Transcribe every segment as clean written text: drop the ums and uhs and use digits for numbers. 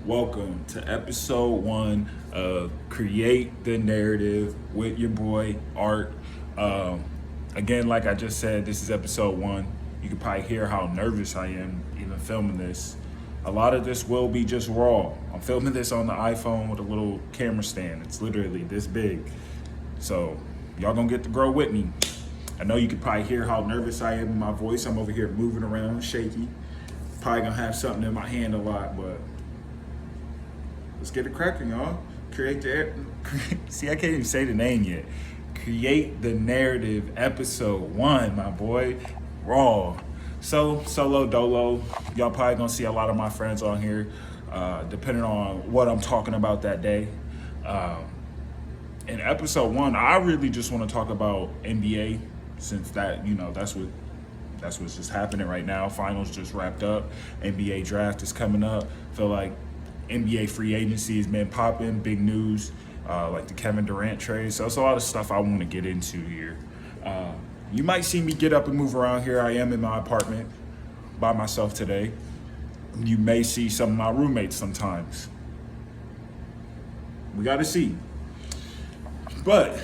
welcome to episode 1 of Create the Narrative with your boy Art. Again, like I just said, this is episode 1. You can probably hear how nervous I am even filming this. A lot of this will be just raw. I'm filming this on the iPhone with a little camera stand. It's literally this big. So y'all gonna get to grow with me. I know you can probably hear how nervous I am in my voice. I'm over here moving around, shaky. Probably gonna have something in my hand a lot, but let's get it cracking, y'all. See, I can't even say the name yet. Create the Narrative, episode 1, my boy. Raw. So, solo dolo. Y'all probably gonna see a lot of my friends on here, depending on what I'm talking about that day. In episode 1, I really just want to talk about NBA, since that, that's what's just happening right now. Finals just wrapped up. NBA draft is coming up. Feel like NBA free agency has been popping. Big news, like the Kevin Durant trade. So it's a lot of stuff I want to get into here. You might see me get up and move around here. I am in my apartment by myself today. You may see some of my roommates sometimes. We got to see. But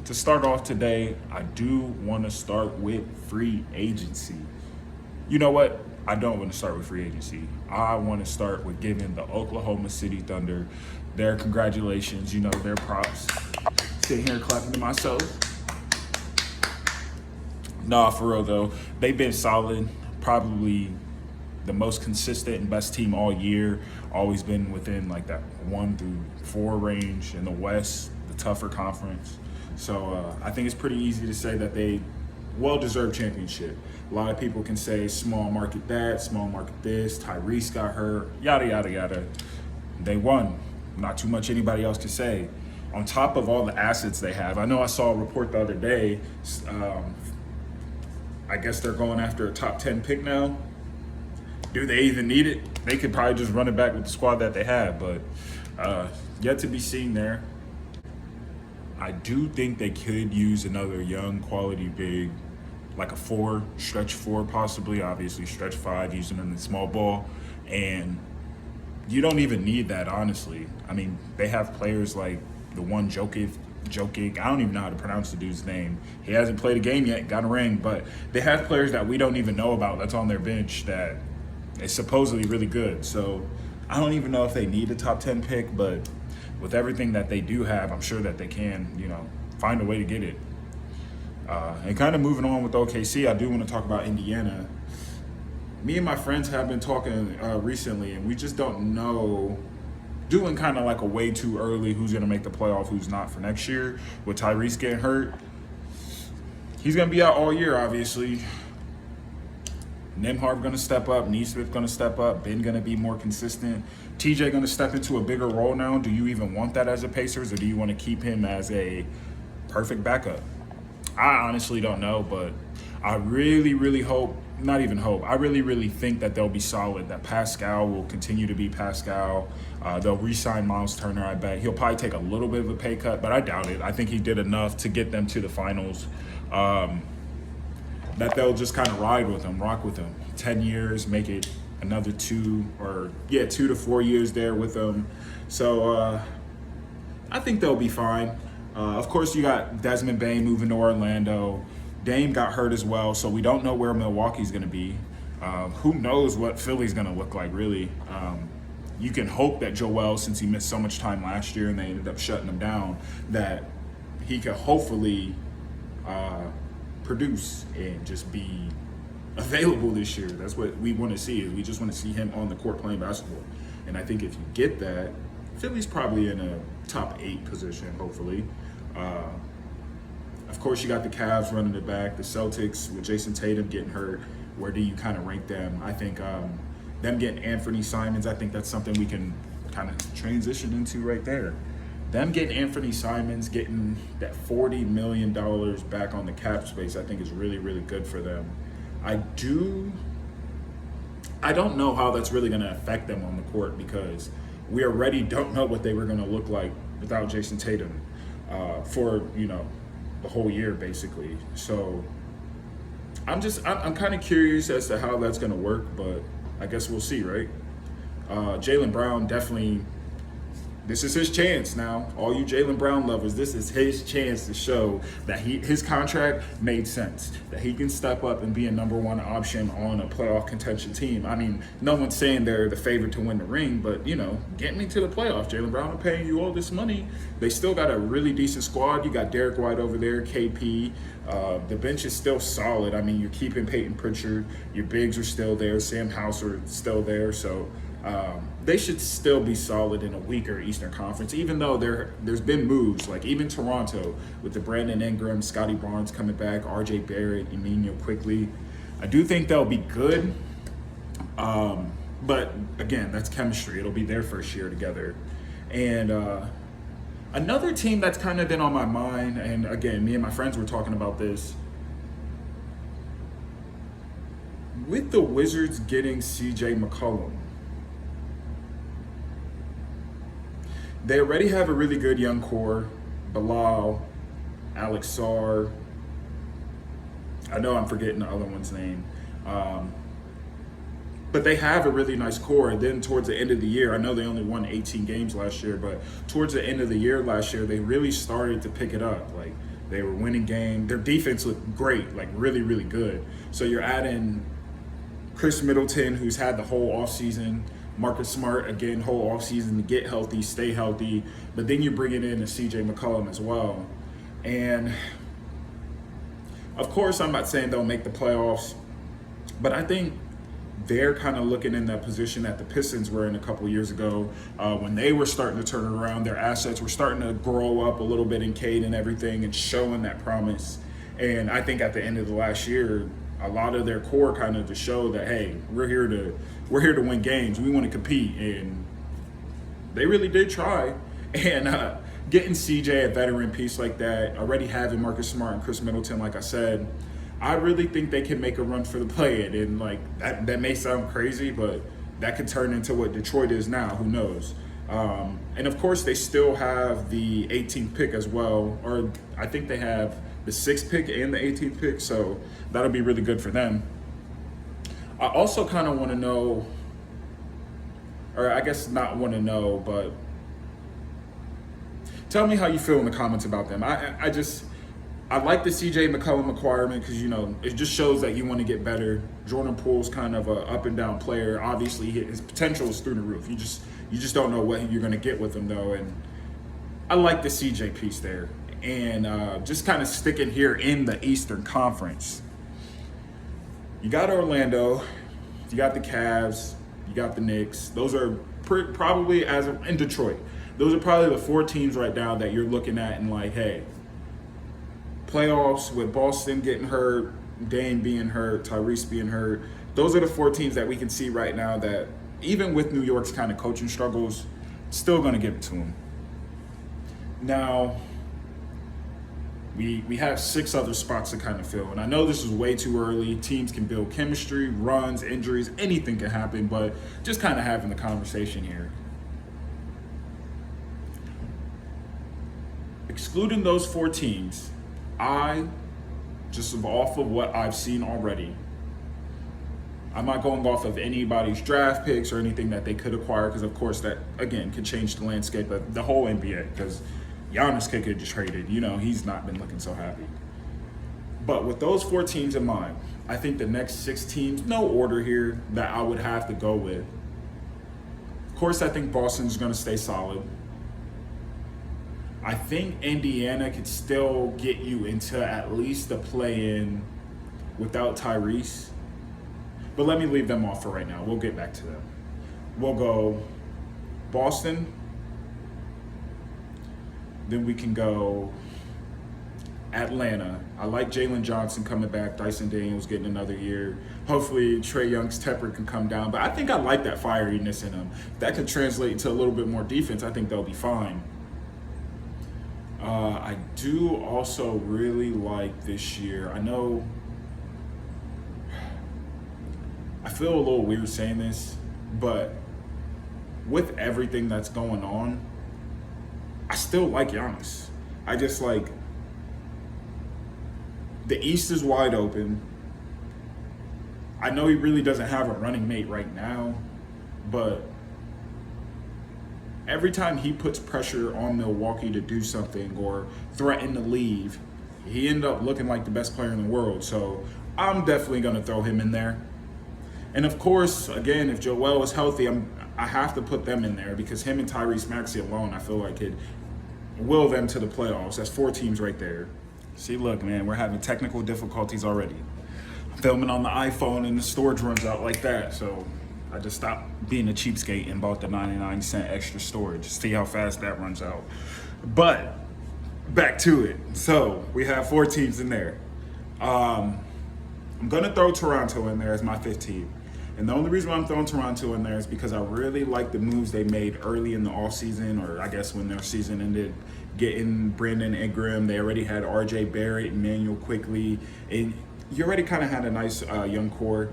to start off today, I do want to start with free agency. You know what? I don't want to start with free agency. I want to start with giving the Oklahoma City Thunder their congratulations, their props. Sitting here clapping to myself. Nah, for real though, they've been solid. Probably the most consistent and best team all year. Always been within like that 1 through 4 range in the West, the tougher conference. So I think it's pretty easy to say that they well-deserved championship. A lot of people can say small market that, small market this, Tyrese got hurt, yada, yada, yada. They won. Not too much anybody else can say. On top of all the assets they have, I know I saw a report the other day, I guess they're going after a top 10 pick now. Do they even need it? They could probably just run it back with the squad that they have, but yet to be seen there. I do think they could use another young quality big, like a 4, stretch 4 possibly, obviously stretch 5, using them in small ball. And you don't even need that, honestly. I mean, they have players like the one Jokic, I don't even know how to pronounce the dude's name. He hasn't played a game yet, got a ring, but they have players that we don't even know about that's on their bench that is supposedly really good. So I don't even know if they need a top 10 pick, but with everything that they do have, I'm sure that they can, find a way to get it. And kind of moving on with OKC, I do want to talk about Indiana. Me and my friends have been talking recently, and we just don't know, doing kind of like a way too early who's going to make the playoff, who's not for next year. With Tyrese getting hurt, he's going to be out all year, obviously. Nembhard going to step up, Nesmith going to step up, Ben going to be more consistent. TJ going to step into a bigger role now. Do you even want that as a Pacers, or do you want to keep him as a perfect backup? I honestly don't know, but I really, really hope, not even hope, I really, really think that they'll be solid, that Pascal will continue to be Pascal. They'll re-sign Miles Turner, I bet. He'll probably take a little bit of a pay cut, but I doubt it. I think he did enough to get them to the finals. That they'll just kind of ride with him, rock with him. 10 years, make it another 2 to 4 years there with him. So I think they'll be fine. Of course, you got Desmond Bane moving to Orlando. Dame got hurt as well, so we don't know where Milwaukee's going to be. Who knows what Philly's going to look like, really. You can hope that Joel, since he missed so much time last year and they ended up shutting him down, that he could hopefully produce and just be available this year. That's what we want to see. Is we just want to see him on the court playing basketball. And I think if you get that, Philly's probably in a top 8 position, hopefully. Of course, you got the Cavs running it back. The Celtics with Jason Tatum getting hurt. Where do you kind of rank them? I think them getting Anthony Simons, I think that's something we can kind of transition into right there. Them getting Anthony Simons, getting that $40 million back on the cap space, I think is really, really good for them. I don't know how that's really going to affect them on the court, because we already don't know what they were going to look like without Jason Tatum for, the whole year, basically. So I'm kind of curious as to how that's going to work, but I guess we'll see, right? Jaylen Brown definitely, this is his chance now. All you Jaylen Brown lovers, this is his chance to show that his contract made sense, that he can step up and be a number one option on a playoff contention team. I mean, no one's saying they're the favorite to win the ring, but, get me to the playoffs. Jaylen Brown are paying you all this money. They still got a really decent squad. You got Derek White over there, KP. The bench is still solid. I mean, you're keeping Peyton Pritchard. Your bigs are still there. Sam Hauser is still there. So they should still be solid in a weaker Eastern Conference, even though there's been moves, like even Toronto with the Brandon Ingram, Scotty Barnes coming back, RJ Barrett, Emmanuel quickly. I do think they'll be good. But again, that's chemistry. It'll be their first year together. And another team that's kind of been on my mind, and again, me and my friends were talking about this, with the Wizards getting CJ McCollum, they already have a really good young core. Bilal, Alex Sarr. I know I'm forgetting the other one's name. But they have a really nice core. And then towards the end of the year, I know they only won 18 games last year, but towards the end of the year last year, they really started to pick it up. Like, they were winning games. Their defense looked great, like really, really good. So you're adding Chris Middleton, who's had the whole offseason. Marcus Smart, again, whole offseason to get healthy, stay healthy. But then you're bringing in a CJ McCollum as well. And, of course, I'm not saying they'll make the playoffs, but I think they're kind of looking in that position that the Pistons were in a couple years ago when they were starting to turn it around. Their assets were starting to grow up a little bit in Cade and everything and showing that promise. And I think at the end of the last year, a lot of their core kind of to show that, hey, we're here to win games. We want to compete. And they really did try. And getting CJ, a veteran piece like that, already having Marcus Smart and Chris Middleton, like I said, I really think they can make a run for the play-in. And like that may sound crazy, but that could turn into what Detroit is now. Who knows? And of course, they still have the 18th pick as well, or I think they have the 6th pick and the 18th pick, so that'll be really good for them. I also kind of want to know, or I guess not want to know, but tell me how you feel in the comments about them. I like the CJ McCollum acquirement because, it just shows that you want to get better. Jordan Poole's kind of a up and down player. Obviously, his potential is through the roof. You just don't know what you're going to get with him, though. And I like the CJ piece there. And just kind of sticking here in the Eastern Conference. You got Orlando, you got the Cavs, you got the Knicks. Those are probably, in Detroit, those are probably the 4 teams right now that you're looking at and like, hey, playoffs with Boston getting hurt, Dame being hurt, Tyrese being hurt. Those are the 4 teams that we can see right now that, even with New York's kind of coaching struggles, still going to give it to them. Now, we have 6 other spots to kind of fill. And I know this is way too early. Teams can build chemistry, runs, injuries, anything can happen, but just kind of having the conversation here. Excluding those 4 teams, just off of what I've seen already, I'm not going off of anybody's draft picks or anything that they could acquire, because of course that, again, could change the landscape of the whole NBA, because Giannis could get traded. He's not been looking so happy. But with those 4 teams in mind, I think the next 6 teams, no order here, that I would have to go with. Of course, I think Boston's going to stay solid. I think Indiana could still get you into at least the play-in without Tyrese. But let me leave them off for right now. We'll get back to them. We'll go Boston. Then we can go Atlanta. I like Jalen Johnson coming back. Dyson Daniels getting another year. Hopefully Trae Young's temper can come down. But I think I like that fieriness in him. If that could translate into a little bit more defense, I think they'll be fine. I do also really like this year. I know I feel a little weird saying this, but with everything that's going on, I still like Giannis. I just like, the East is wide open. I know he really doesn't have a running mate right now, but every time he puts pressure on Milwaukee to do something or threaten to leave, he ended up looking like the best player in the world. So I'm definitely going to throw him in there. And of course, again, if Joel is healthy, I have to put them in there because him and Tyrese Maxey alone, I feel like it will them to the playoffs. That's 4 teams right there. See, look, man, we're having technical difficulties already. I'm filming on the iPhone and the storage runs out like that. So I just stopped being a cheapskate and bought the 99-cent extra storage. See how fast that runs out. But back to it. So we have 4 teams in there. I'm going to throw Toronto in there as my 5th team. And the only reason why I'm throwing Toronto in there is because I really like the moves they made early in the offseason, or I guess when their season ended, getting Brandon Ingram. They already had RJ Barrett, Emmanuel Quickly, and you already kind of had a nice young core.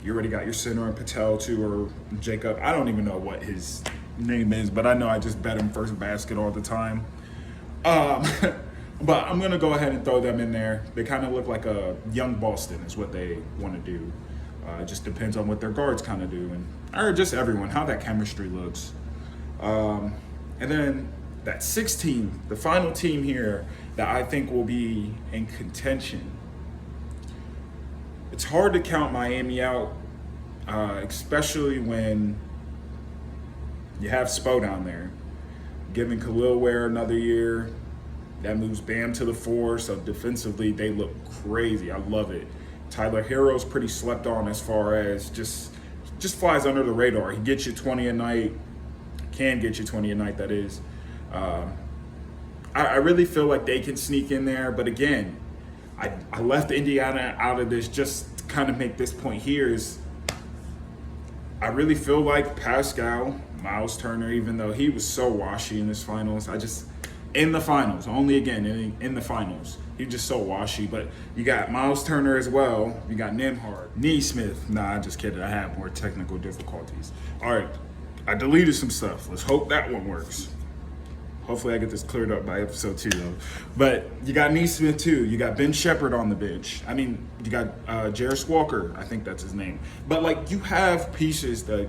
You already got your center in Patel too, or Jacob. I don't even know what his name is, but I know I just bet him first basket all the time. But I'm going to go ahead and throw them in there. They kind of look like a young Boston is what they want to do. It just depends on what their guards kind of do, or just everyone, how that chemistry looks. And then that 6th team, the final team here that I think will be in contention. It's hard to count Miami out, especially when you have Spo down there. Giving Khalil Ware another year, that moves Bam to the 4, so defensively they look crazy. I love it. Tyler Herro's pretty slept on as far as just flies under the radar. He gets you 20 a night, can get you 20 a night, that is. I really feel like they can sneak in there, but again, I left Indiana out of this just to kind of make this point here is I really feel like Pascal, Miles Turner, even though he was so washy in this finals, in the finals, only again in the finals. He's just so washy, but you got Miles Turner as well. You got Nembhard, Neesmith. Nah, just kidding. I have more technical difficulties. All right, I deleted some stuff. Let's hope that one works. Hopefully I get this cleared up by episode 2, though. But you got Neesmith, too. You got Ben Shepherd on the bench. I mean, you got Jarris Walker. I think that's his name. But, like, you have pieces that,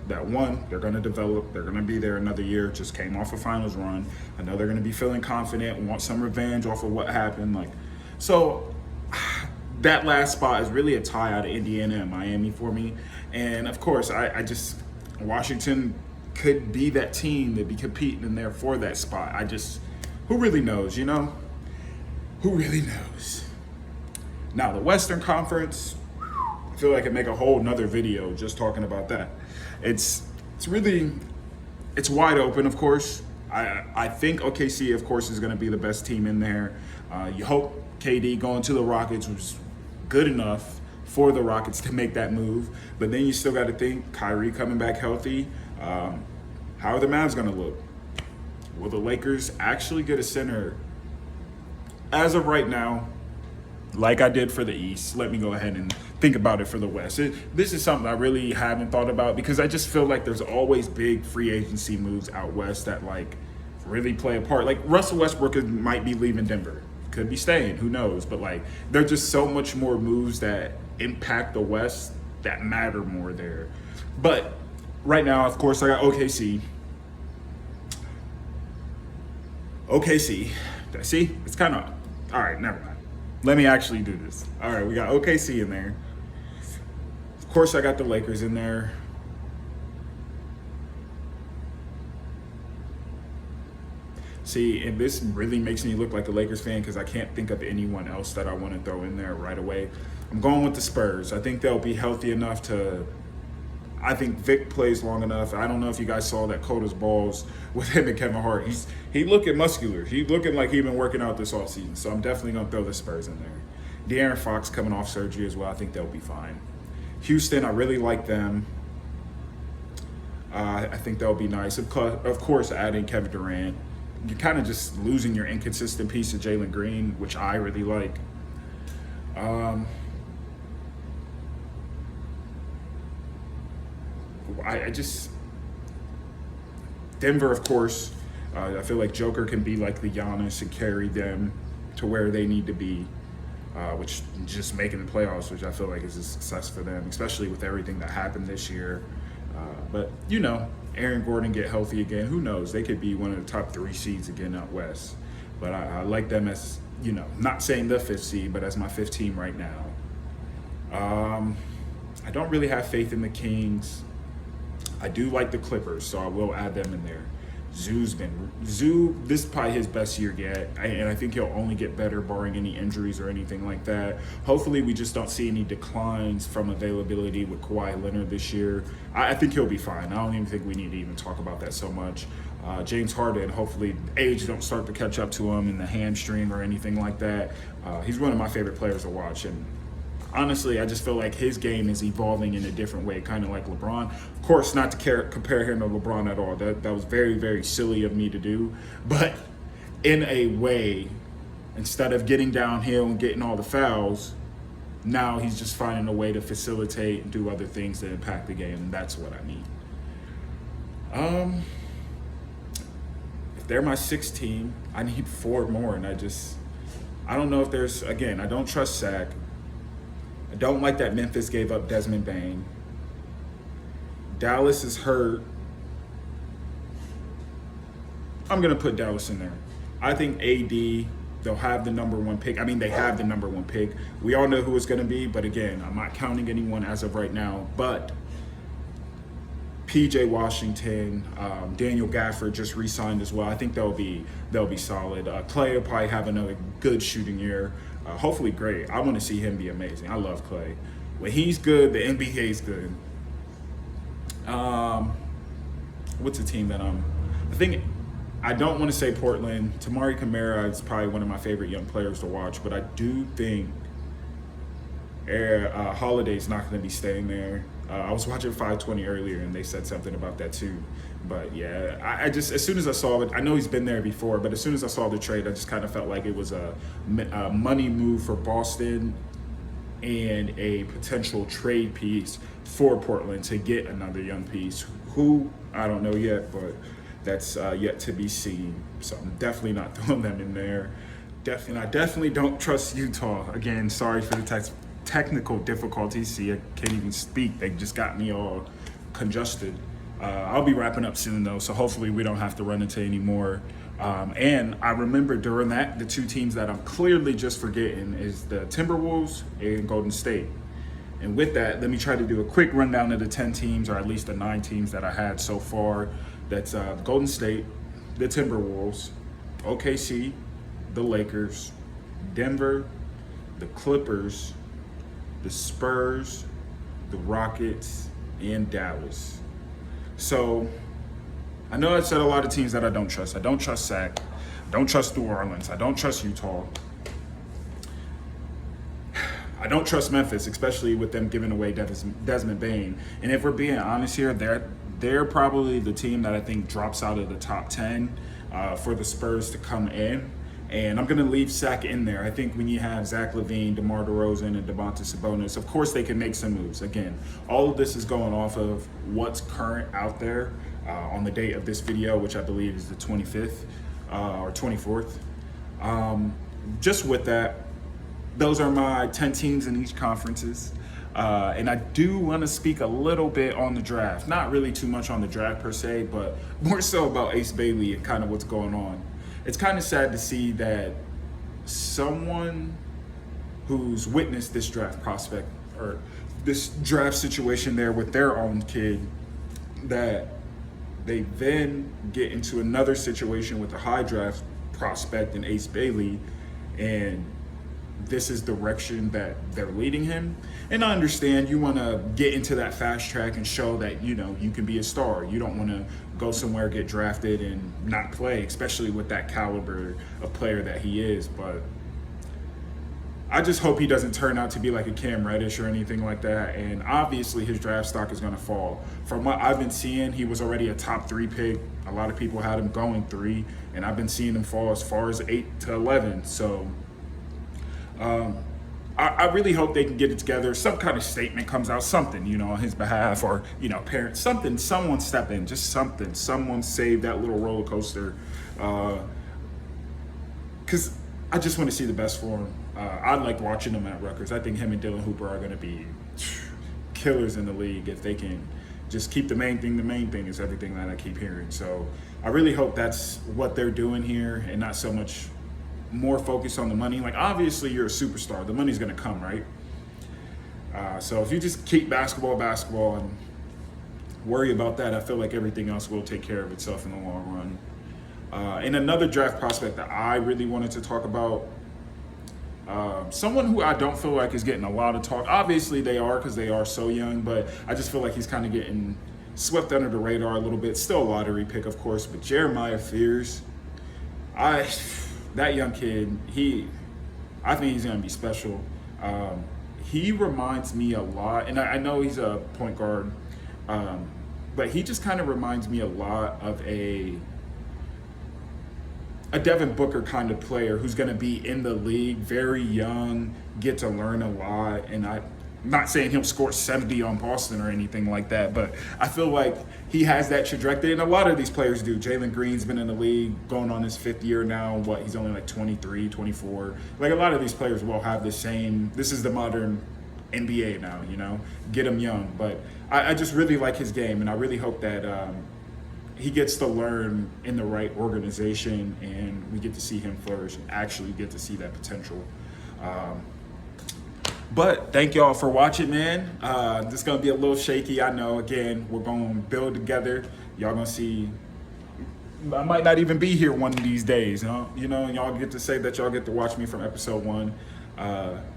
that one, they're going to develop. They're going to be there another year. Just came off a finals run. I know they're going to be feeling confident, want some revenge off of what happened. So that last spot is really a tie out of Indiana and Miami for me. And, of course, Washington could be that team that be competing in there for that spot. Who really knows, Who really knows? Now, the Western Conference, I feel like I could make a whole nother video just talking about that. It's wide open, of course. I think OKC, of course, is going to be the best team in there. You hope KD going to the Rockets was good enough for the Rockets to make that move. But then you still got to think Kyrie coming back healthy. How are the Mavs going to look? Will the Lakers actually get a center? As of right now, like I did for the East, let me go ahead and think about it for the West. This is something I really haven't thought about because I just feel like there's always big free agency moves out West that really play a part. Like Russell Westbrook might be leaving Denver. Could be staying, who knows? But there are just so much more moves that impact the West that matter more there. But right now, of course, I got OKC. See? It's kind of... All right, never mind. Let me actually do this. All right, we got OKC in there. Of course, I got the Lakers in there. See, and this really makes me look like a Lakers fan because I can't think of anyone else that I want to throw in there right away. I'm going with the Spurs. I think they'll be healthy enough to... I think Vic plays long enough. I don't know if you guys saw that Coda's balls with him and Kevin Hart. He looking muscular. He looking like he been working out this offseason. So I'm definitely going to throw the Spurs in there. De'Aaron Fox coming off surgery as well. I think they'll be fine. Houston, I really like them. I think they'll be nice. Of course, adding Kevin Durant. You're kind of just losing your inconsistent piece of Jalen Green, which I really like. Denver, of course. I feel like Joker can be like the Giannis and carry them to where they need to be, which just making the playoffs, which I feel like is a success for them, especially with everything that happened this year. But Aaron Gordon get healthy again, who knows? They could be one of the top 3 seeds again out west. But I like them as, not saying the 5th seed, but as my 5th team right now. I don't really have faith in the Kings. I do like the Clippers, so I will add them in there. Zoo, this is probably his best year yet, and I think he'll only get better barring any injuries or anything like that. Hopefully we just don't see any declines from availability with Kawhi Leonard this year. I think he'll be fine. I don't even think we need to even talk about that so much. James Harden, hopefully age don't start to catch up to him in the hamstring or anything like that. He's one of my favorite players to watch, and honestly, I just feel like his game is evolving in a different way, kind of like LeBron. Of course, not to compare him to LeBron at all. That was very, very silly of me to do. But in a way, instead of getting downhill and getting all the fouls, now he's just finding a way to facilitate and do other things that impact the game. And that's what I need. If they're my 6th team, I need 4 more. And I don't know if there's, again, I don't trust Zach. I don't like that Memphis gave up Desmond Bane. Dallas is hurt. I'm going to put Dallas in there. I think AD, they'll have the number 1 pick. I mean, they have the number 1 pick. We all know who it's going to be, but again, I'm not counting anyone as of right now. But PJ Washington, Daniel Gafford just re-signed as well. I think they'll be solid. Clay will probably have another good shooting year. Hopefully great. I want to see him be amazing. I love Clay. When he's good, the NBA's good. What's a team that I don't want to say Portland. Tamari Kamara is probably one of my favorite young players to watch, but I do think Holiday's not going to be staying there. I was watching 520 earlier, and they said something about that too. But yeah, I just, as soon as I saw it, I know he's been there before, but as soon as I saw the trade, I just kind of felt like it was a money move for Boston and a potential trade piece for Portland to get another young piece. Who, I don't know yet, but that's yet to be seen. So I'm definitely not throwing them in there. I definitely don't trust Utah. Again, sorry for the technical difficulties. See, I can't even speak. They just got me all congested. I'll be wrapping up soon though, so hopefully we don't have to run into any more. And I remember during that, the 2 teams that I'm clearly just forgetting is the Timberwolves and Golden State. And with that, let me try to do a quick rundown of the 10 teams, or at least the 9 teams that I had so far. That's Golden State, the Timberwolves, OKC, the Lakers, Denver, the Clippers, the Spurs, the Rockets, and Dallas. So I know I said a lot of teams that I don't trust. I don't trust Sac. I don't trust New Orleans. I don't trust Utah. I don't trust Memphis, especially with them giving away Desmond Bane. And if we're being honest here, they're probably the team that I think drops out of the top 10 for the Spurs to come in. And I'm going to leave Sac in there. I think when you have Zach LaVine, DeMar DeRozan, and Domantas Sabonis, of course they can make some moves. Again, all of this is going off of what's current out there on the date of this video, which I believe is the 25th or 24th. Just with that, those are my 10 teams in each conferences. And I do want to speak a little bit on the draft. Not really too much on the draft per se, but more so about Ace Bailey and kind of what's going on. It's kind of sad to see that someone who's witnessed this draft prospect or this draft situation there with their own kid, that they then get into another situation with a high draft prospect in Ace Bailey, and this is the direction that they're leading him. And I understand you want to get into that fast track and show that, you know, you can be a star. You don't want to go somewhere, get drafted, and not play, especially with that caliber of player that he is. But I just hope he doesn't turn out to be like a Cam Reddish or anything like that. And obviously his draft stock is going to fall. From what I've been seeing, he was already a top 3 pick. A lot of people had him going 3, and I've been seeing him fall as far as 8 to 11. So I really hope they can get it together. Some kind of statement comes out, something, you know, on his behalf, or, you know, parents, something, someone step in, just something, someone save that little roller coaster. Because I just want to see the best for him. I like watching him at Rutgers. I think him and Dylan Hooper are going to be killers in the league if they can just keep the main thing is everything that I keep hearing. So I really hope that's what they're doing here, and not so much more focused on the money. Like, obviously you're a superstar, the money's gonna come, right? So if you just keep basketball and worry about that, I feel like everything else will take care of itself in the long run. And another draft prospect that I really wanted to talk about, someone who I don't feel like is getting a lot of talk. Obviously they are, because they are so young, but I just feel like he's kind of getting swept under the radar a little bit. Still a lottery pick, of course, but Jeremiah Fears, that young kid, I think he's gonna be special. He reminds me a lot, and I know he's a point guard, but he just kind of reminds me a lot of a Devin Booker kind of player who's going to be in the league, very young, get to learn a lot. And I'm not saying he'll score 70 on Boston or anything like that, but I feel like he has that trajectory, and a lot of these players do. Jalen Green's been in the league going on his 5th year now. He's only like 23, 24. Like, a lot of these players will have the same, this is the modern NBA now, get him young. But I just really like his game, and I really hope that he gets to learn in the right organization, and we get to see him flourish and actually get to see that potential. But thank y'all for watching, man. This is gonna be a little shaky, I know. Again, we're gonna build together. Y'all gonna see, I might not even be here one of these days, huh? Y'all get to say that y'all get to watch me from episode 1.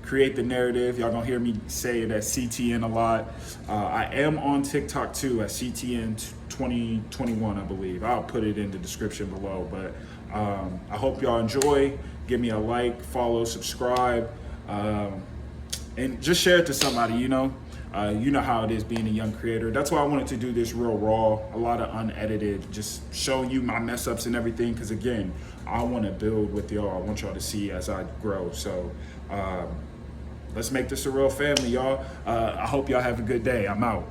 Create the narrative. Y'all gonna hear me say it as CTN a lot. I am on TikTok too at CTN 2021, I believe. I'll put it in the description below. But I hope y'all enjoy. Give me a like, follow, subscribe, and just share it to somebody. You know how it is being a young creator. That's why I wanted to do this real raw, a lot of unedited, just showing you my mess ups and everything. Because again, I want to build with y'all. I want y'all to see as I grow. So let's make this a real family, y'all. I hope y'all have a good day. I'm out.